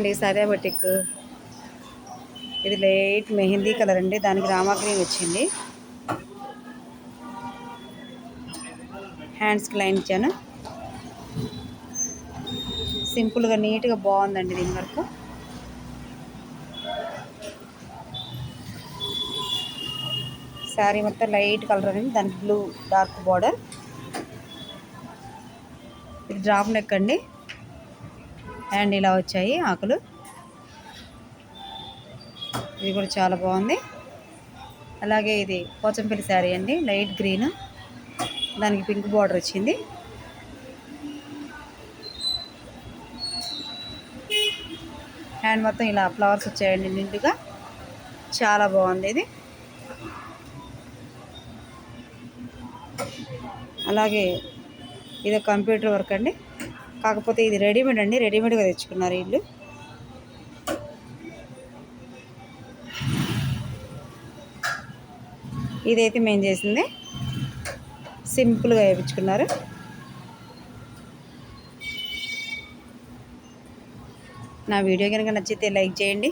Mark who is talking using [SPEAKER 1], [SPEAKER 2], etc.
[SPEAKER 1] అండి సాదా బటిక్. ఇది లైట్ మెహందీ కలర్ అండి, దానికి రామా గ్రీన్ వచ్చింది. హ్యాండ్స్కి లైన్ ఇచ్చాను. సింపుల్గా నీట్గా బాగుందండి. దీని వరకు శారీ మొత్తం లైట్ కలర్ అండి, దానికి బ్లూ డార్క్ బార్డర్. ఇది డ్రాప్ నెక్ అండి, హ్యాండ్ ఇలా వచ్చాయి ఆకులు. ఇది కూడా చాలా బాగుంది. అలాగే ఇది పోచంపల్లి శారీ అండి, లైట్ గ్రీన్, దానికి పింక్ బార్డర్ వచ్చింది. హ్యాండ్ మొత్తం ఇలా ఫ్లవర్స్ వచ్చాయండి నిండుగా, చాలా బాగుంది ఇది. అలాగే ఇది కంప్యూటర్ వర్క్ అండి, కాకపోతే ఇది రెడీమేడ్ అండి, రెడీమేడ్గా తెచ్చుకున్నారు వీళ్ళు. ఇదైతే మేము చేసింది, సింపుల్గా వేయించుకున్నారు. నా వీడియో కనుక నచ్చితే లైక్ చేయండి.